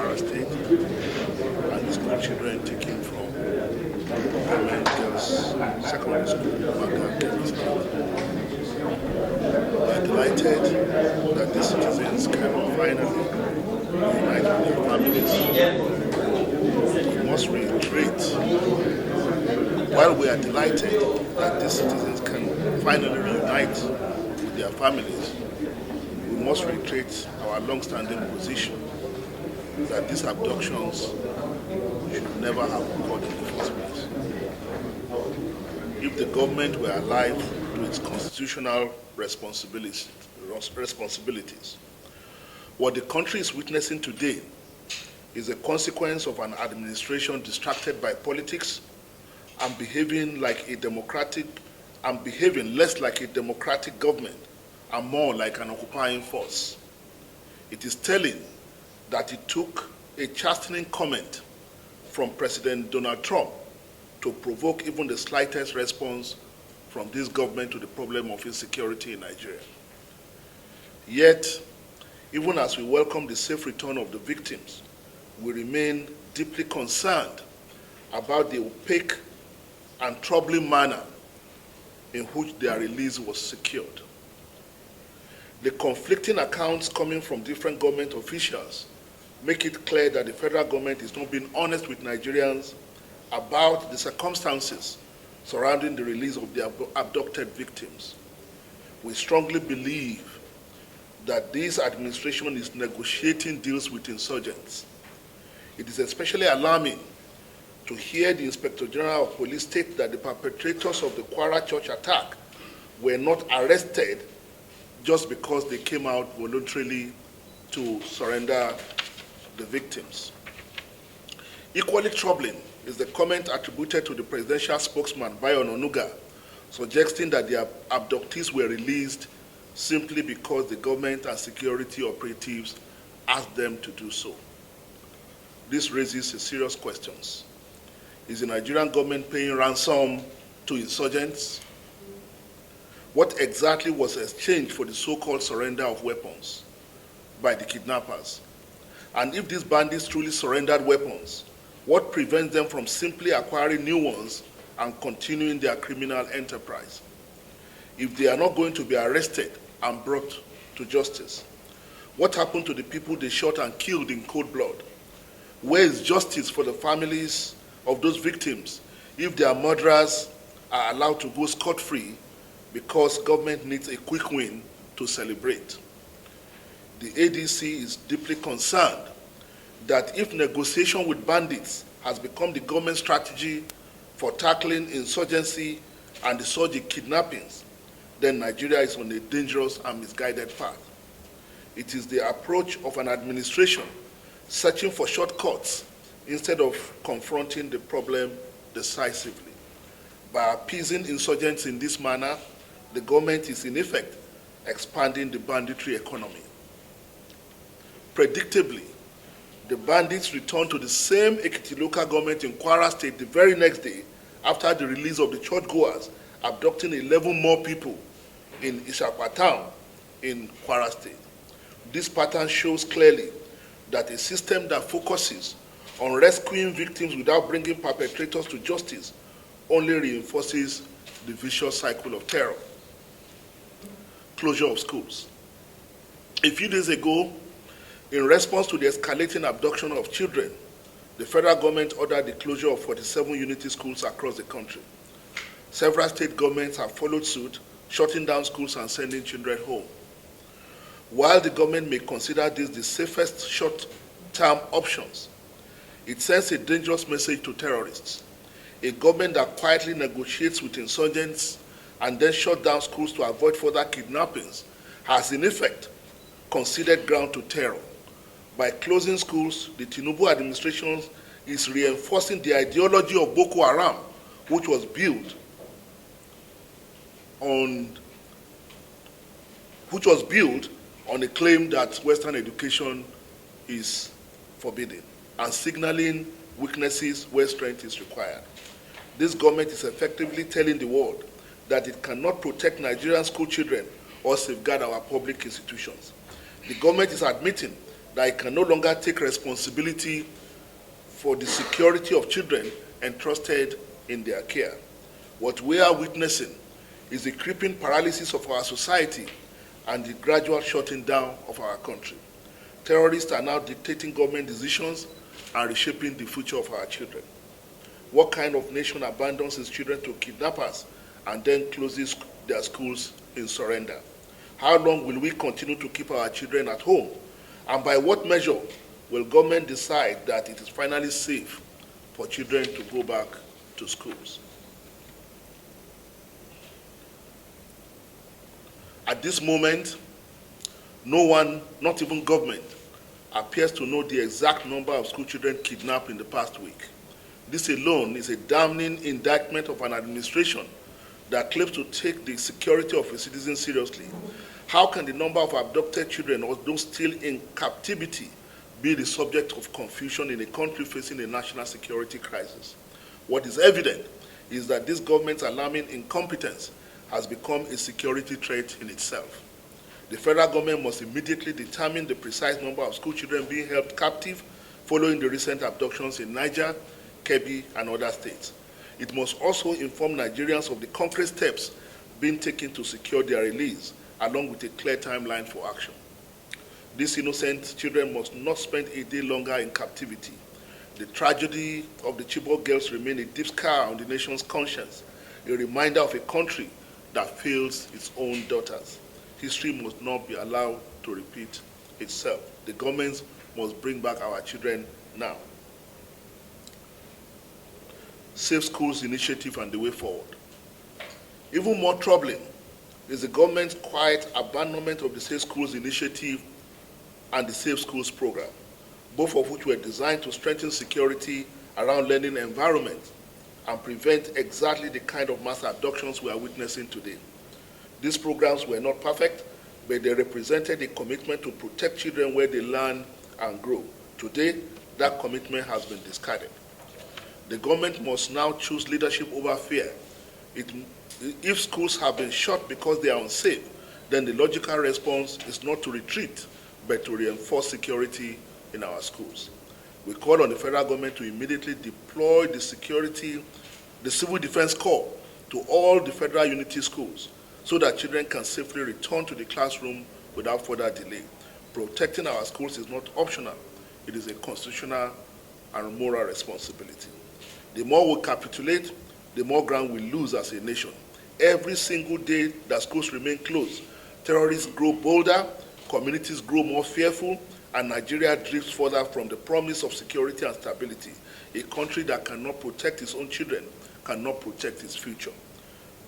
Kwara State, and the school children taken from government girls secondary school, Maga, Kebbi State. We are delighted that the citizens can finally unite with their families. We must reiterate, while we are delighted that the citizens can finally reunite with their families, we must reiterate our long-standing position that these abductions should never have occurred in the first place. If the government were alive to its constitutional responsibilities, what the country is witnessing today is a consequence of an administration distracted by politics and behaving less like a democratic government and more like an occupying force. It is telling that it took a chastening comment from President Donald Trump to provoke even the slightest response from this government to the problem of insecurity in Nigeria. Yet, even as we welcome the safe return of the victims, we remain deeply concerned about the opaque and troubling manner in which their release was secured. The conflicting accounts coming from different government officials make it clear that the federal government is not being honest with Nigerians about the circumstances surrounding the release of the abducted victims. We strongly believe that this administration is negotiating deals with insurgents. It is especially alarming to hear the Inspector General of Police state that the perpetrators of the Kwara Church attack were not arrested just because they came out voluntarily to surrender the victims. Equally troubling is the comment attributed to the presidential spokesman, Bayo Onanuga, suggesting that the abductees were released simply because the government and security operatives asked them to do so. This raises serious questions. Is the Nigerian government paying ransom to insurgents? What exactly was exchanged for the so-called surrender of weapons by the kidnappers? And if these bandits truly surrendered weapons, what prevents them from simply acquiring new ones and continuing their criminal enterprise? If they are not going to be arrested and brought to justice, what happened to the people they shot and killed in cold blood? Where is justice for the families of those victims if their murderers are allowed to go scot-free because government needs a quick win to celebrate? The ADC is deeply concerned that if negotiation with bandits has become the government strategy for tackling insurgency and the surge in kidnappings, then Nigeria is on a dangerous and misguided path. It is the approach of an administration searching for shortcuts instead of confronting the problem decisively. By appeasing insurgents in this manner, the government is in effect expanding the banditry economy. Predictably, the bandits returned to the same Ekiti local government in Kwara State the very next day after the release of the churchgoers, abducting 11 more people in Ishapa town in Kwara State. This pattern shows clearly that a system that focuses on rescuing victims without bringing perpetrators to justice only reinforces the vicious cycle of terror. Closure of schools. A few days ago, in response to the escalating abduction of children, the federal government ordered the closure of 47 unity schools across the country. Several state governments have followed suit, shutting down schools and sending children home. While the government may consider this the safest short-term options, it sends a dangerous message to terrorists. A government that quietly negotiates with insurgents and then shut down schools to avoid further kidnappings has in effect conceded ground to terror. By closing schools, the Tinubu administration is reinforcing the ideology of Boko Haram, which was built on a claim that Western education is forbidden and signaling weaknesses where strength is required. This government is effectively telling the world that it cannot protect Nigerian school children or safeguard our public institutions. The government is admitting that it can no longer take responsibility for the security of children entrusted in their care. What we are witnessing is the creeping paralysis of our society and the gradual shutting down of our country. Terrorists are now dictating government decisions and reshaping the future of our children. What kind of nation abandons its children to kidnappers and then closes their schools in surrender? How long will we continue to keep our children at home? And by what measure will government decide that it is finally safe for children to go back to schools? At this moment, no one, not even government, appears to know the exact number of school children kidnapped in the past week. This alone is a damning indictment of an administration that claims to take the security of its citizens seriously. How can the number of abducted children or those still in captivity be the subject of confusion in a country facing a national security crisis? What is evident is that this government's alarming incompetence has become a security threat in itself. The federal government must immediately determine the precise number of school children being held captive following the recent abductions in Niger, Kebbi, and other states. It must also inform Nigerians of the concrete steps being taken to secure their release, along with a clear timeline for action. These innocent children must not spend a day longer in captivity. The tragedy of the Chibok girls remains a deep scar on the nation's conscience, a reminder of a country that fails its own daughters. History must not be allowed to repeat itself. The governments must bring back our children now. Safe Schools Initiative and the way forward. Even more troubling is the government's quiet abandonment of the Safe Schools Initiative and the Safe Schools program, both of which were designed to strengthen security around learning environments and prevent exactly the kind of mass abductions we are witnessing today. These programs were not perfect, but they represented a commitment to protect children where they learn and grow. Today, that commitment has been discarded. The government must now choose leadership over fear. If schools have been shut because they are unsafe, then the logical response is not to retreat, but to reinforce security in our schools. We call on the federal government to immediately deploy the Civil Defense Corps to all the federal unity schools so that children can safely return to the classroom without further delay. Protecting our schools is not optional. It is a constitutional and moral responsibility. The more we capitulate, the more ground we lose as a nation. Every single day that schools remain closed, terrorists grow bolder, communities grow more fearful, and Nigeria drifts further from the promise of security and stability. A country that cannot protect its own children cannot protect its future.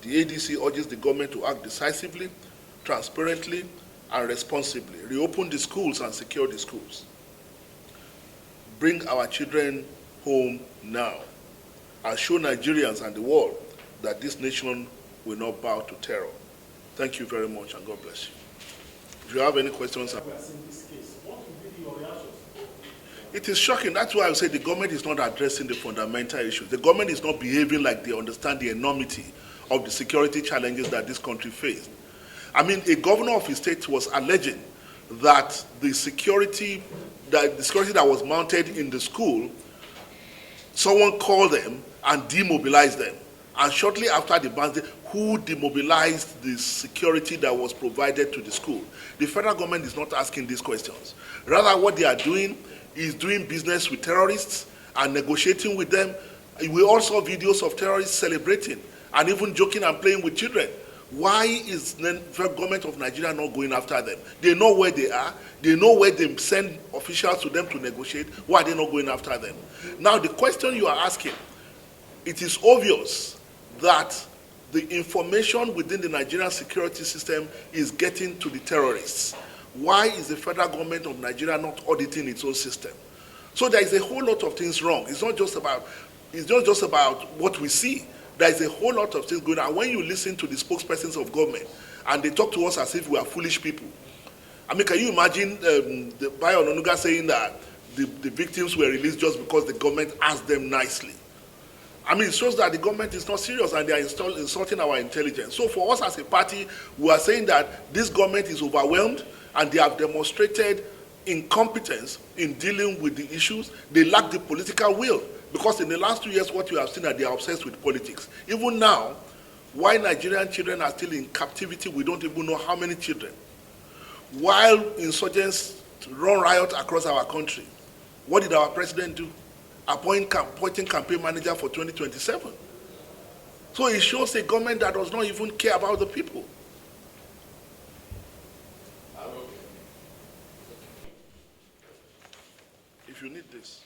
The ADC urges the government to act decisively, transparently, and responsibly. Reopen the schools and secure the schools. Bring our children home now and show Nigerians and the world that this nation will not bow to terror. Thank you very much, and God bless you. If you have any questions, it is shocking. That's why I say the government is not addressing the fundamental issues. The government is not behaving like they understand the enormity of the security challenges that this country faced. I mean, a governor of his state was alleging that the security that was mounted in the school, someone called them and demobilized them. And shortly after the ban, who demobilized the security that was provided to the school? The federal government is not asking these questions. Rather, what they are doing is doing business with terrorists and negotiating with them. We also saw videos of terrorists celebrating and even joking and playing with children. Why is the federal government of Nigeria not going after them? They know where they are. They know where they send officials to them to negotiate. Why are they not going after them? Now, the question you are asking, it is obvious that the information within the Nigerian security system is getting to the terrorists. Why is the federal government of Nigeria not auditing its own system? So there is a whole lot of things wrong. It's not just about what we see. There is a whole lot of things going on. And when you listen to the spokespersons of government and they talk to us as if we are foolish people, I mean, can you imagine Bayo Onanuga saying that the victims were released just because the government asked them nicely? I mean, it shows that the government is not serious and they are insulting our intelligence. So for us as a party, we are saying that this government is overwhelmed and they have demonstrated incompetence in dealing with the issues. They lack the political will, because in the last 2 years, what you have seen that they are obsessed with politics. Even now, why Nigerian children are still in captivity, we don't even know how many children. While insurgents run riot across our country, what did our president do? Appointing campaign manager for 2027. So it shows a government that does not even care about the people. If you need this.